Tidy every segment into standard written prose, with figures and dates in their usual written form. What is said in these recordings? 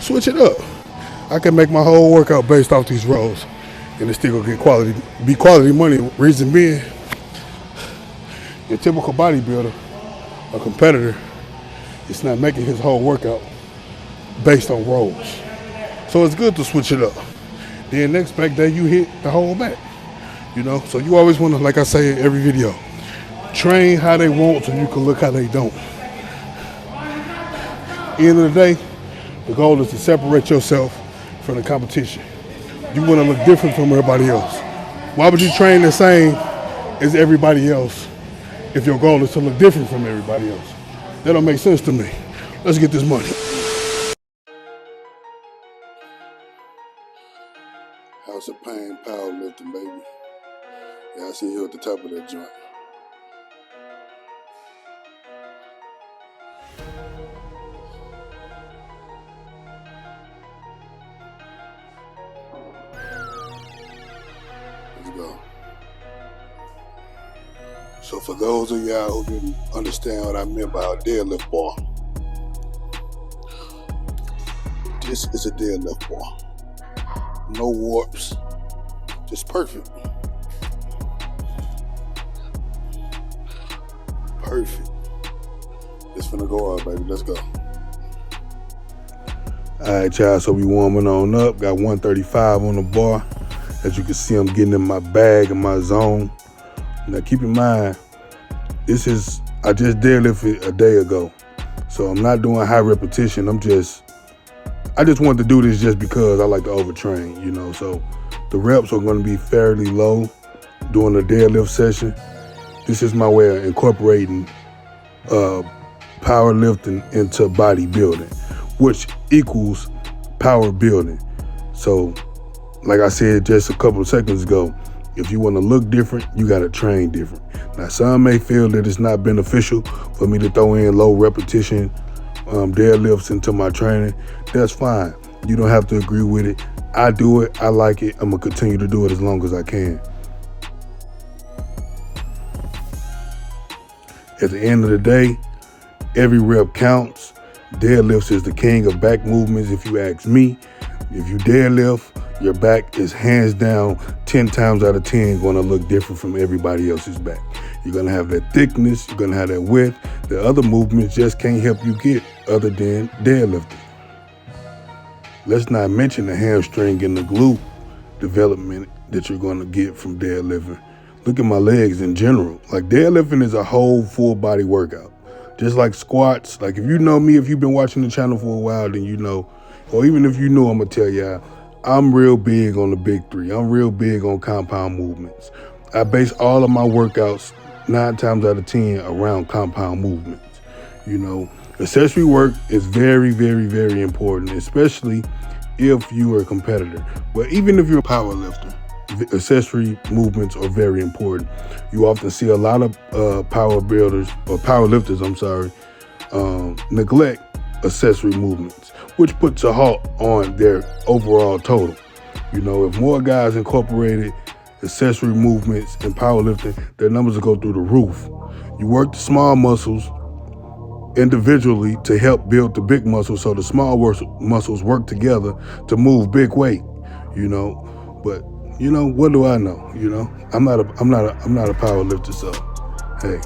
switch it up. I can make my whole workout based off these rows, and it still gonna be quality money. Reason being, your typical bodybuilder, a competitor, is not making his whole workout based on rows. So it's good to switch it up. Then next back day you hit the whole back. So you always want to, like I say in every video, train how they want so you can look how they don't. End of the day, the goal is to separate yourself from the competition. You want to look different from everybody else. Why would you train the same as everybody else if your goal is to look different from everybody else? That don't make sense to me. Let's get this money. House of Pain powerlifting, baby. Yeah, I see you at the top of that joint. Let's go. So for those of y'all who didn't understand what I meant by a deadlift bar, this is a deadlift bar. No warps, just perfect. Perfect. It's finna go out, baby. Let's go. All right, y'all, so we warming on up. Got 135 on the bar. As you can see, I'm getting in my bag, in my zone. Now, keep in mind, I just deadlifted a day ago. So I'm not doing high repetition. I just wanted to do this just because I like to overtrain, So the reps are going to be fairly low during the deadlift session. This is my way of incorporating powerlifting into bodybuilding, which equals power building. So, like I said just a couple of seconds ago, if you want to look different, you got to train different. Now, some may feel that it's not beneficial for me to throw in low repetition deadlifts into my training. That's fine. You don't have to agree with it. I do it. I like it. I'm going to continue to do it as long as I can. At the end of the day, every rep counts. Deadlifts is the king of back movements, if you ask me. If you deadlift, your back is hands down 10 times out of 10 going to look different from everybody else's back. You're going to have that thickness. You're going to have that width. The other movements just can't help you get other than deadlifting. Let's not mention the hamstring and the glute development that you're going to get from deadlifting. Look at my legs in general. Like, deadlifting is a whole full body workout. Just like squats. Like, if you know me, if you've been watching the channel for a while, then you know. Or even if you know, I'm going to tell y'all, I'm real big on the big three. I'm real big on compound movements. I base all of my workouts 9 times out of 10 around compound movements. Accessory work is very, very, very important, especially if you are a competitor. But even if you're a powerlifter, accessory movements are very important. You often see a lot of powerlifters neglect accessory movements, which puts a halt on their overall total. If more guys incorporated accessory movements in powerlifting, their numbers will go through the roof. You work the small muscles individually to help build the big muscles, so the small muscles work together to move big weight. But what do I know? I'm not a power lifter, so hey.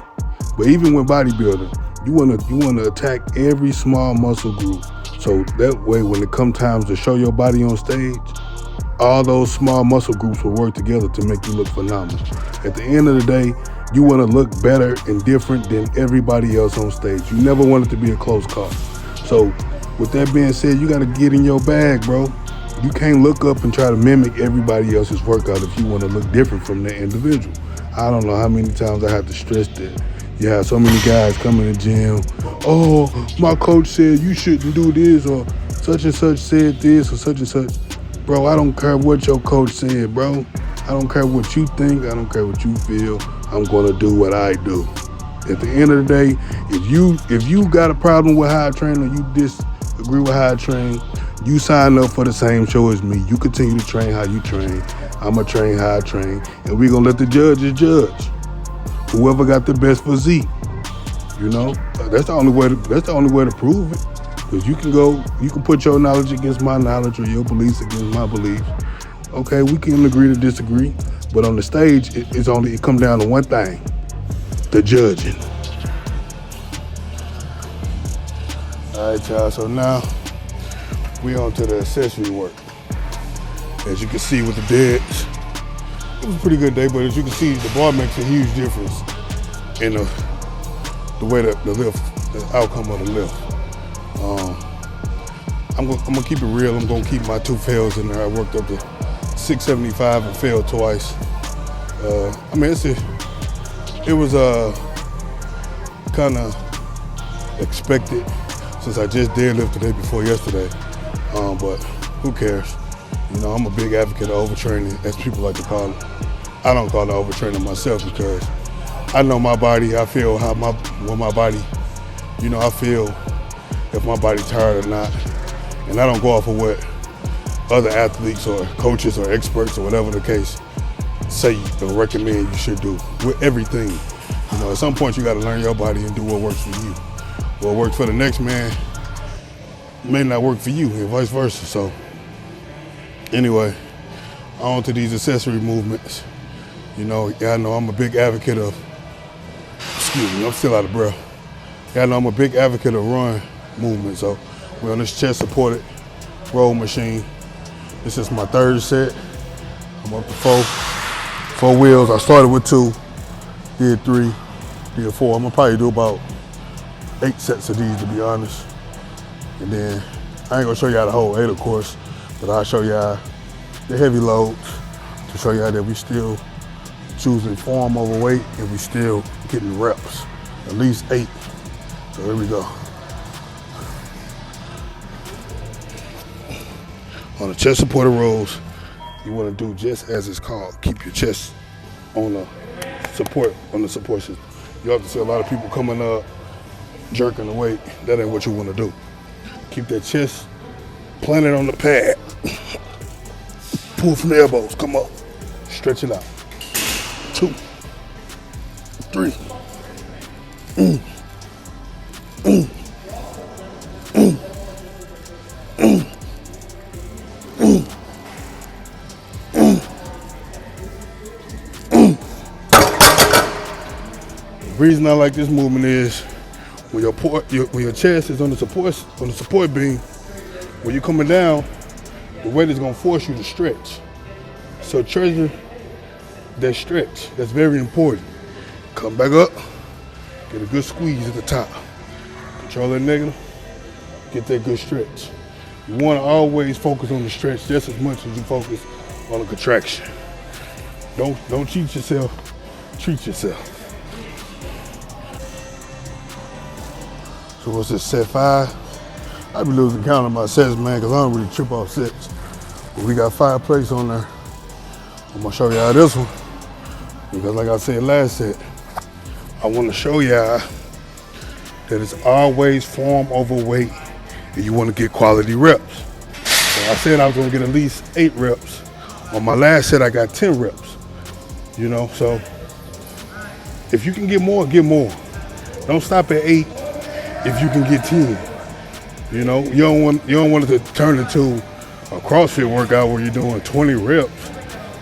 But even when bodybuilding, you wanna attack every small muscle group, so that way when it comes times to show your body on stage, all those small muscle groups will work together to make you look phenomenal. At the end of the day, you want to look better and different than everybody else on stage. You never want it to be a close call. So with that being said, you got to get in your bag, bro. You can't look up and try to mimic everybody else's workout if you want to look different from that individual. I don't know how many times I have to stress that. You have so many guys come in the gym, oh, my coach said you shouldn't do this, or such and such said this, or such and such. Bro, I don't care what your coach said, bro. I don't care what you think. I don't care what you feel. I'm going to do what I do. At the end of the day, if you got a problem with how I train, or you disagree with how I train, you sign up for the same show as me. You continue to train how you train. I'm going to train how I train. And we're going to let the judges judge. Whoever got the best physique. That's the only way to prove it. Because you can put your knowledge against my knowledge or your beliefs against my beliefs. Okay, we can agree to disagree, but on the stage, it comes down to one thing: the judging. All right, y'all. So now we on to the accessory work. As you can see with the deads, it was a pretty good day, but as you can see, the bar makes a huge difference in the way that the outcome of the lift. I'm gonna keep it real. I'm gonna keep my 2 fails in there. I worked up to 675 and failed twice. I mean, it was kind of expected since I just deadlifted the day before yesterday. But who cares? You know, I'm a big advocate of overtraining, as people like to call it. I don't call it overtraining myself because I know my body. I feel I feel if my body's tired or not. And I don't go off of what other athletes or coaches or experts or whatever the case say or recommend you should do with everything. You know, at some point you gotta learn your body and do what works for you. What works for the next man may not work for you and vice versa. So anyway, on to these accessory movements. You know, y'all know I'm a big advocate of, I'm still out of breath. Y'all know I'm a big advocate of run movement. So we're on this chest supported row machine. This is my 3rd set. I'm up to 4 wheels. I started with 2, did 3, did 4. I'm gonna probably do about 8 sets of these, to be honest. And then I ain't gonna show y'all the whole 8, of course, but I'll show y'all the heavy loads to show y'all that we still choosing form over weight and we still getting reps, at least 8. So here we go. On the chest supported rows, you want to do just as it's called. Keep your chest on the support system. You have to see a lot of people coming up, jerking the weight. That ain't what you want to do. Keep that chest planted on the pad. Pull from the elbows, come up. Stretch it out. 2, 3. The reason I like this movement is when your chest is on the support beam, when you're coming down, the weight is gonna force you to stretch. So treasure that stretch. That's very important. Come back up, get a good squeeze at the top. Control that negative, get that good stretch. You wanna always focus on the stretch just as much as you focus on the contraction. Don't cheat yourself, treat yourself. So what's this, set 5? I be losing count of my sets, man, because I don't really trip off sets. But we got 5 plates on there. I'm gonna show y'all this one. Because like I said last set, I wanna show y'all that it's always form over weight and you wanna get quality reps. So I said I was gonna get at least 8 reps. On my last set, I got 10 reps. You know, so if you can get more, get more. Don't stop at 8 if you can get 10. You know, you don't want it to turn into a CrossFit workout where you're doing 20 reps.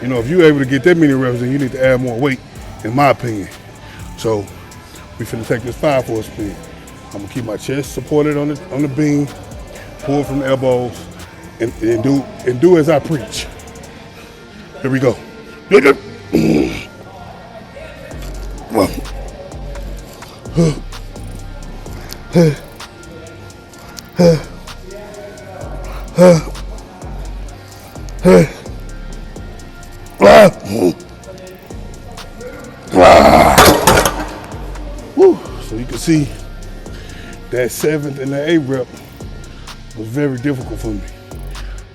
You know, if you're able to get that many reps, then you need to add more weight, in my opinion. So we finna take this 5 for a spin. I'm gonna keep my chest supported on the beam, pull from the elbows, and do as I preach. Here we go. So you can see that 7th and the 8th rep was very difficult for me.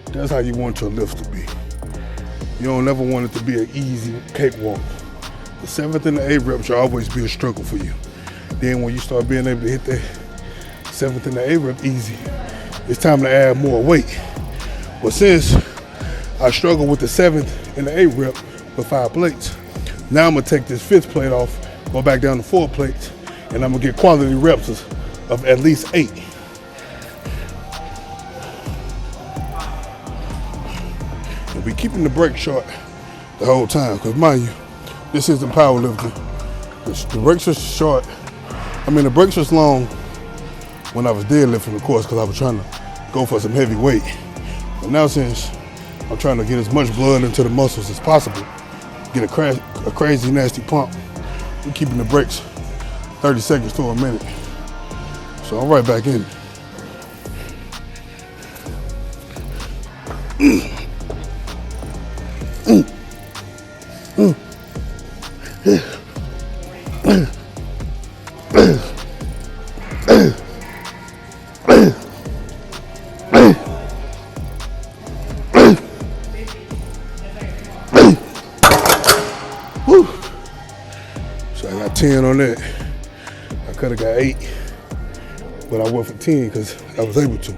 That's how you want your lift to be. You don't ever want it to be an easy cakewalk. The 7th and the 8th rep should always be a struggle for you. Then when you start being able to hit that 7th and the 8th rep easy, it's time to add more weight. But since I struggle with the 7th and the 8th rep with 5 plates, now I'm gonna take this 5th plate off, go back down to 4 plates, and I'm gonna get quality reps of at least 8. We'll be keeping the break short the whole time, because mind you, this isn't powerlifting. The breaks are short. I mean, the breaks was long when I was deadlifting, of course, because I was trying to go for some heavy weight. But now, since I'm trying to get as much blood into the muscles as possible, get a crazy nasty pump, we're keeping the breaks 30 seconds to a minute. So I'm right back in. So I got 10 on that. I could have got 8, but I went for 10 because I was able to.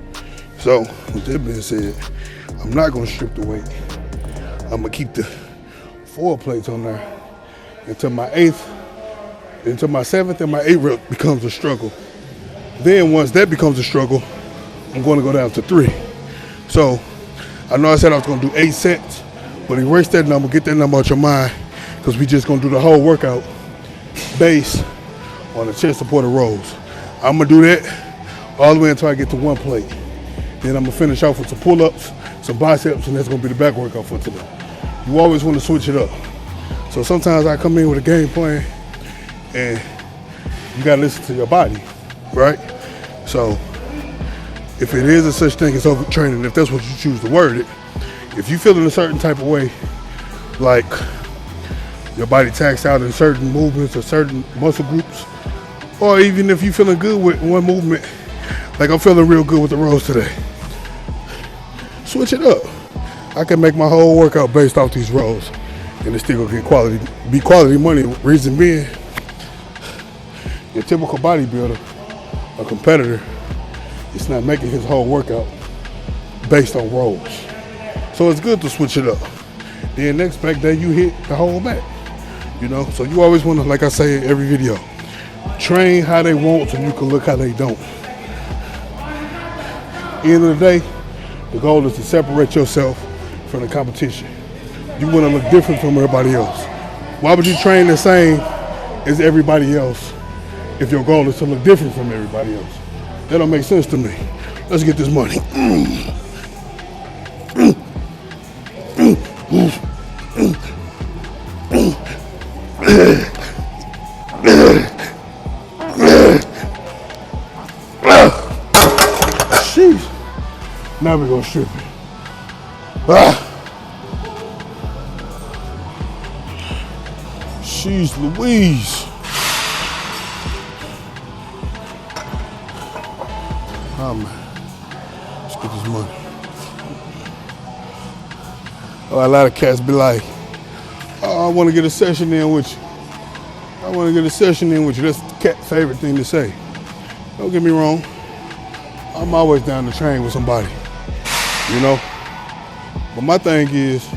So with that being said, I'm not gonna strip the weight. I'm gonna keep the 4 plates on there until my 7th and my 8th rep becomes a struggle. Then once that becomes a struggle, I'm gonna go down to 3. So I know I said I was gonna do 8 sets, but erase that number, get that number out your mind, because we just gonna do the whole workout based on the chest supported rows. I'm gonna do that all the way until I get to 1 plate. Then I'm gonna finish off with some pull-ups, some biceps, and that's gonna be the back workout for today. You always wanna switch it up. So sometimes I come in with a game plan and you gotta listen to your body, right? So if it is a such thing as overtraining, if that's what you choose to word it, if you feel in a certain type of way, like your body taxed out in certain movements or certain muscle groups, or even if you're feeling good with one movement, like I'm feeling real good with the rows today, switch it up. I can make my whole workout based off these rows, and it's still gonna be quality money. Reason being, your typical bodybuilder, a competitor, is not making his whole workout based on rows. So it's good to switch it up. Then next back day you hit the whole back. You know, so you always want to, like I say in every video, train how they want so you can look how they don't. End of the day, the goal is to separate yourself from the competition. You want to look different from everybody else. Why would you train the same as everybody else if your goal is to look different from everybody else? That don't make sense to me. Let's get this money. Jeez. Now we're gonna strip it. Jeez Louise. Oh man, let's get this money. Oh, a lot of cats be like, oh, I want to get a session in with you. I want to get a session in with you. That's the cat's favorite thing to say. Don't get me wrong. I'm always down to train with somebody, you know? But my thing is,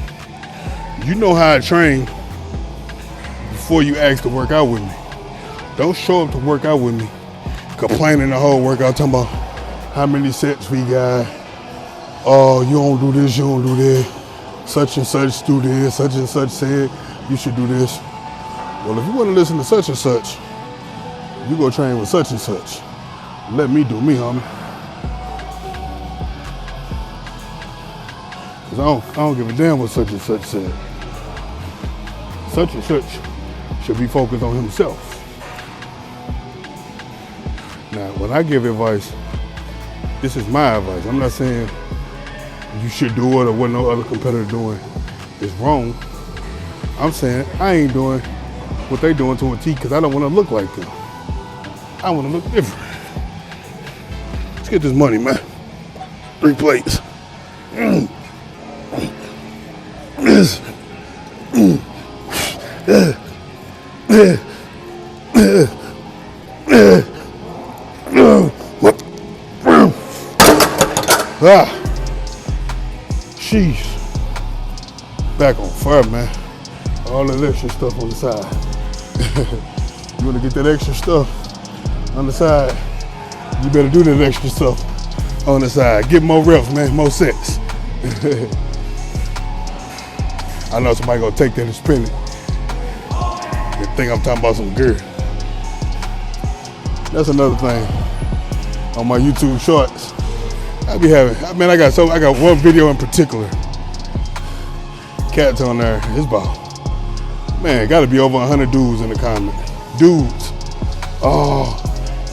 you know how I train before you ask to work out with me. Don't show up to work out with me complaining the whole workout, talking about how many sets we got. Oh, you don't do this, you don't do that. Such and such do this, such and such said you should do this. Well, if you want to listen to such and such, you go train with such and such. Let me do me, homie. Cause I don't give a damn what such and such said. Such and such should be focused on himself. Now, when I give advice, this is my advice. I'm not saying you should do it or what no other competitor doing is wrong. I'm saying I ain't doing what they doing to a T because I don't want to look like them. I want to look different. Let's get this money, man. 3 plates. Jeez. Back on fire, man. All that extra stuff on the side. You want to get that extra stuff on the side, you better do that extra stuff on the side. Get more reps, man, more sets. I know somebody gonna take that and spin it. They think I'm talking about some gear. That's another thing. On my YouTube shorts, I be having, I got one video in particular. Cats on there, it's about, man, gotta be over 100 dudes in the comment. Dudes, oh,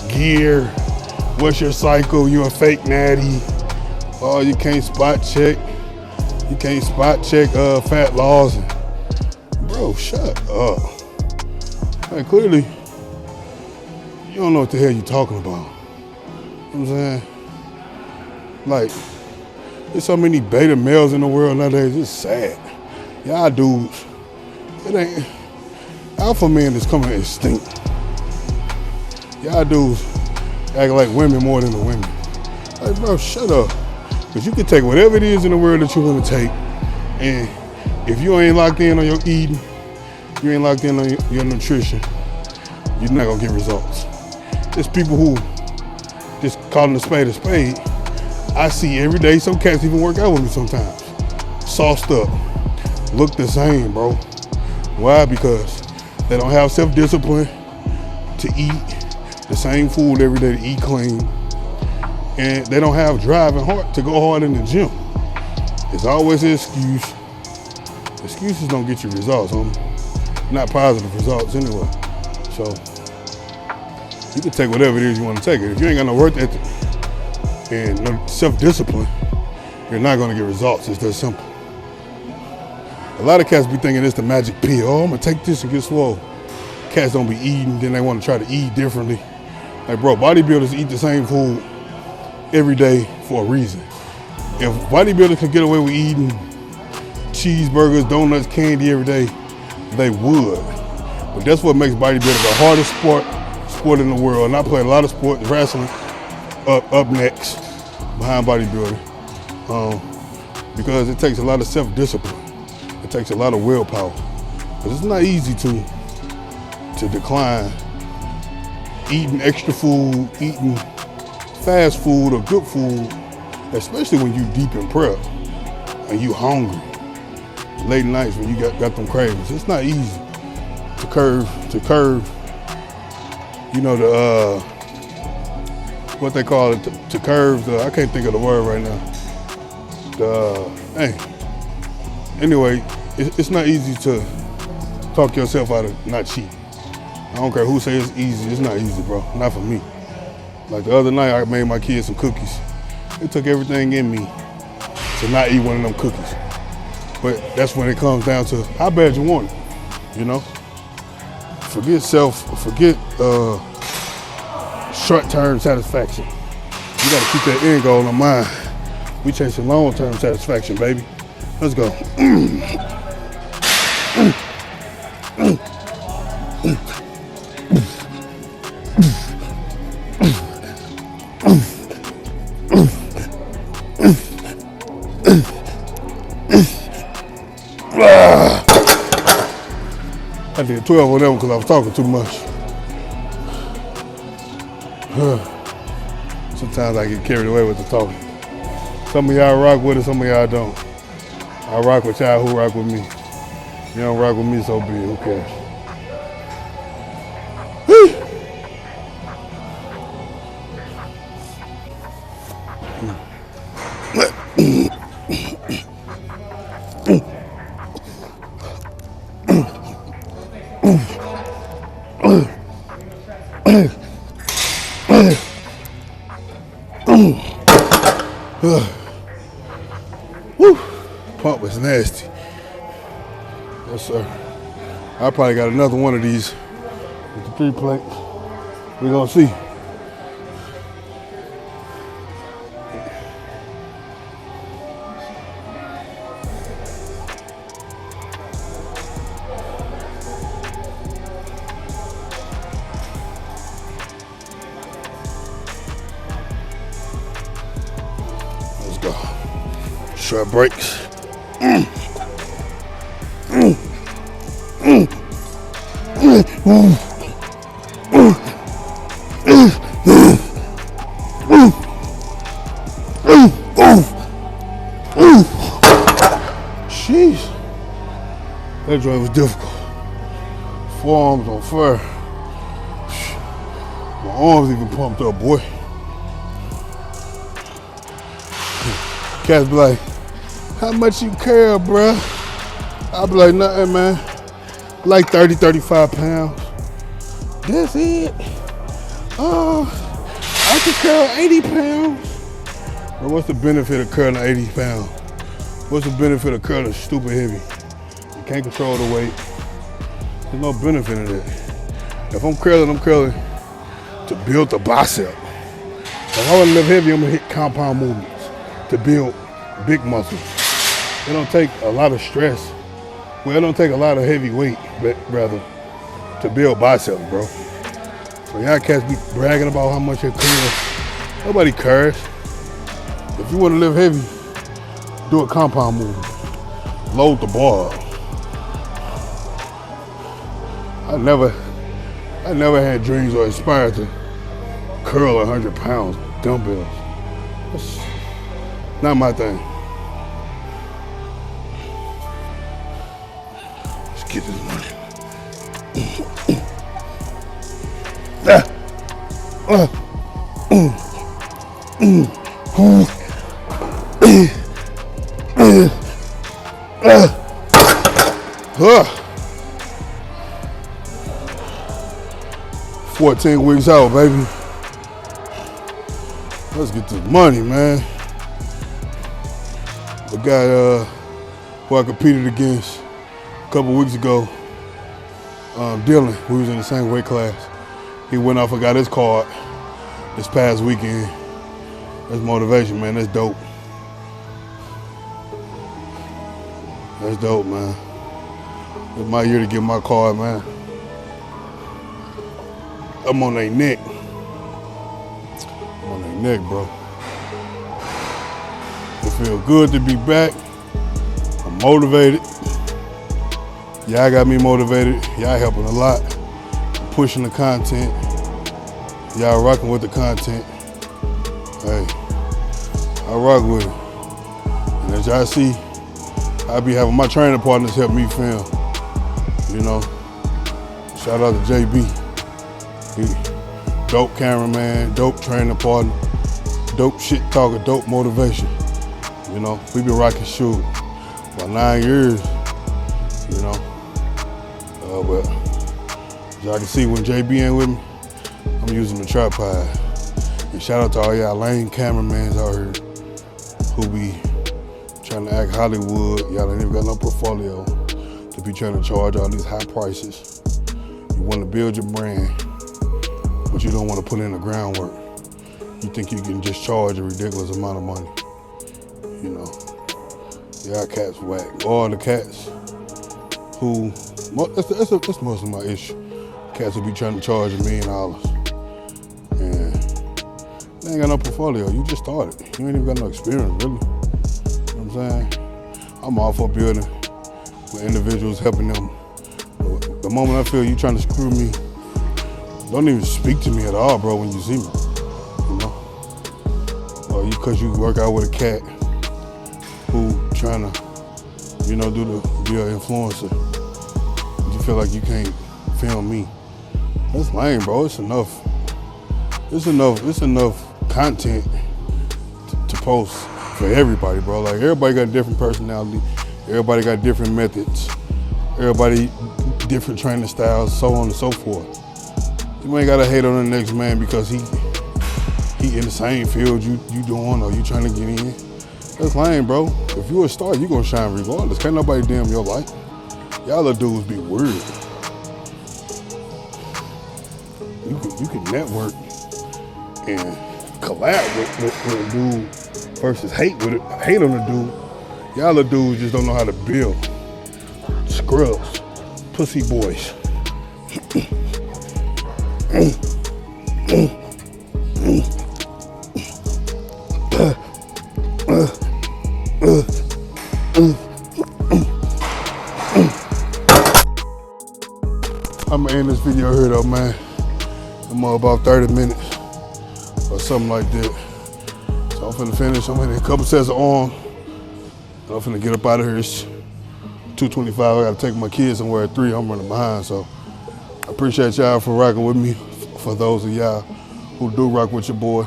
gear, what's your cycle? You a fake natty. Oh, you can't spot check. You can't spot check fat loss. Bro, shut up. Like, clearly, you don't know what the hell you're talking about. You know what I'm saying? Like, there's so many beta males in the world nowadays, it's sad. Y'all dudes, it ain't, alpha man is coming extinct. Y'all dudes act like women more than the women. Like, bro, shut up. Because you can take whatever it is in the world that you want to take, and if you ain't locked in on your eating, you ain't locked in on your nutrition, you're not going to get results. There's people who just calling a spade a spade. I see every day, some cats even work out with me sometimes. Sauced up, look the same, bro. Why? Because they don't have self-discipline to eat the same food every day, to eat clean. And they don't have drive and heart to go hard in the gym. It's always an excuse. Excuses don't get you results, not positive results anyway. So you can take whatever it is you want to take it. If you ain't got no work ethic and no self-discipline, you're not gonna get results. It's that simple. A lot of cats be thinking it's the magic pill. Oh, I'm gonna take this and get swole. Cats don't be eating, then they want to try to eat differently. Like, bro, bodybuilders eat the same food every day for a reason. If bodybuilders could get away with eating cheeseburgers, donuts, candy every day, they would. But that's what makes bodybuilding the hardest sport in the world. And I play a lot of sports, wrestling up next behind bodybuilding, because it takes a lot of self-discipline. It takes a lot of willpower. Because it's not easy to decline eating extra food, eating fast food or good food, especially when you deep in prep and you hungry. Late nights when you got them cravings. It's not easy to curve, you know, the, what they call it, to curve the, I can't think of the word right now. Anyway, it's not easy to talk yourself out of not cheating. I don't care who says it's easy, it's not easy, bro, not for me. Like the other night, I made my kids some cookies. It took everything in me to not eat one of them cookies. But that's when it comes down to how bad you want it, you know? Forget short-term satisfaction. You gotta keep that end goal in mind. We chasing long-term satisfaction, baby. Let's go. I did 12 on that one because I was talking too much. Sometimes I get carried away with the talking. Some of y'all rock with it, some of y'all don't. I rock with y'all who rock with me. If you don't rock with me, so be it, who cares? Woo, pump was nasty. Yes, sir. I probably got another one of these with the 3 plate. We're gonna see. Let's go. Short breaks. Jeez. That joint was difficult. Forearms on fire. My arms even pumped up, boy. Cats be like, how much you care, bruh? I be like, nothing, man. Like 30, 35 pounds. That's it. I can curl 80 pounds. Bro, what's the benefit of curling 80 pounds? What's the benefit of curling stupid heavy? You can't control the weight. There's no benefit in that. If I'm curling to build the bicep. If I want to lift heavy, I'm gonna hit compound movements to build big muscles. It don't take a lot of stress. Well, it don't take a lot of heavy weight, but rather to build biceps, bro. So y'all cats be bragging about how much it curls. Nobody cares. If you want to lift heavy, do a compound movement. Load the bar up. I never had dreams or aspired to curl 100 pounds dumbbells. That's not my thing. Let's get this money. Huh. 14 weeks out, baby. Let's get this money, man. The guy who I competed against a couple weeks ago, Dylan, we was in the same weight class. He went off and got his card this past weekend. That's motivation, man. That's dope. That's dope, man. It's my year to get my card, man. I'm on their neck. I'm on their neck, bro. It feels good to be back. I'm motivated. Y'all got me motivated. Y'all helping a lot. I'm pushing the content. Y'all rocking with the content. Hey, I rock with it. And as y'all see, I be having my training partners help me film. You know, shout out to JB. He dope cameraman, dope training partner, dope shit talker, dope motivation. You know, we been rocking shoot for 9 years. You know, but as y'all can see, when JB ain't with me, I'm using the tripod. And shout out to all y'all lame cameramans out here who be trying to act Hollywood. Y'all ain't even got no portfolio to be trying to charge all these high prices. You want to build your brand, but you don't want to put in the groundwork. You think you can just charge a ridiculous amount of money. You know, y'all cats whack. All the cats who, that's mostly my issue. Cats who be trying to charge $1 million. And they ain't got no portfolio. You just started. You ain't even got no experience, really. You know what I'm saying? I'm all for building with individuals, helping them. But the moment I feel you trying to screw me, don't even speak to me at all, bro, when you see me. You know? Or because you work out with a cat who trying to, you know, be an influencer. You feel like you can't film me. That's lame, bro. It's enough content to post for everybody, bro. Like, everybody got a different personality. Everybody got different methods. Everybody different training styles, so on and so forth. You ain't gotta hate on the next man because he in the same field you doing or you trying to get in. That's lame, bro. If you a star, you gonna shine regardless. Can't nobody damn your life. Y'all little dudes be weird. You can network and collab with a dude versus hate on the dude. Y'all little dudes just don't know how to build. Scrubs, pussy boys. I'm gonna end this video here though, man. I'm about 30 minutes or something like that. So I'm finna finish. I'm hitting a couple sets of arm. And I'm finna get up out of here. It's 2:25. I got to take my kids somewhere at 3. I'm running behind, so I appreciate y'all for rocking with me. For those of y'all who do rock with your boy,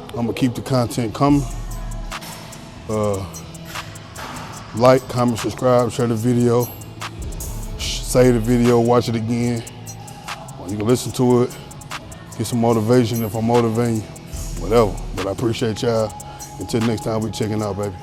I'm gonna keep the content coming. Like, comment, subscribe, share the video, save the video, watch it again. You can listen to it, get some motivation if I'm motivating you, whatever. But I appreciate y'all. Until next time, we checking out, baby.